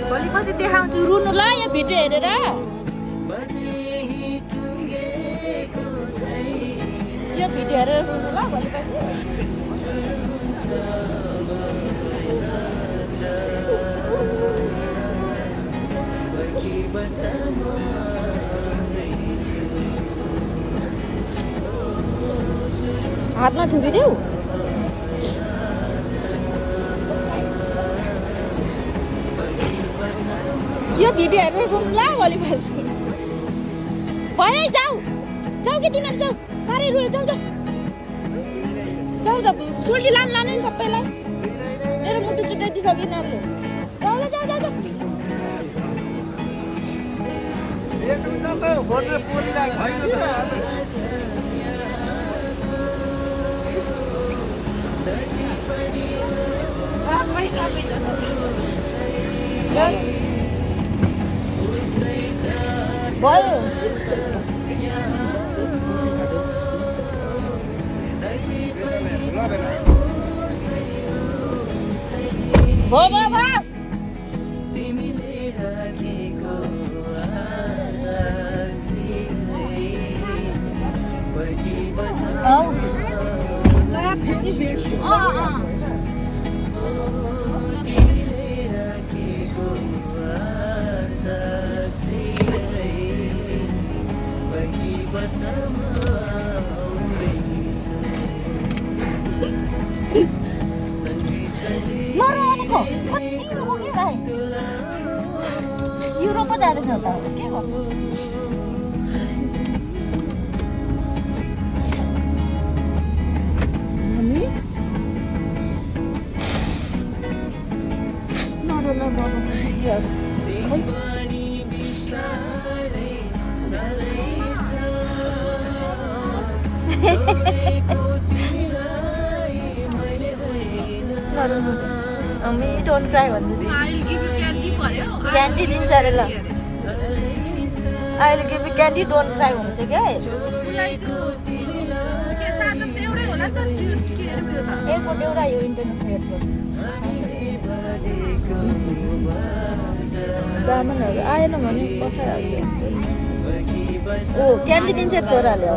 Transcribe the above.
भोलि पछि देखाउँछु रुनु ल यो भिडियो हेरेर यो भिडियो हेरेर रुनु ल भोलि पछि हातमा थुकिदेऊ यो भिडियो हेरेर रुनु ल भोलि पछि भयो जाऊ जाऊ कि तिमीहरू जाऊ साह्रै रुयो जाऊ जाऊ जाऊ जाऊ सुल्टी लानु नि सबैलाई मेरो मुटु चुटाइदिइसक्यो यिनीहरूले जाऊ ल जाऊ जाऊ जाऊ भयो नरमानेको कति रोको के भाइ युरोप पो जाँदैछ त के गर्छ मम्मी डोन्ट क्राई भन्दैछ क्यान्डी दिन्छ अरे ल अहिले के क्यान्डी डोन्ट क्राई भन्छ क्या एयरपोर्ट एउटा यो इन्टरनेसनल एयरपोर्ट सामानहरू आएन भने पठाइहाल्छ ओ क्यान्डी दिन्छ छोराले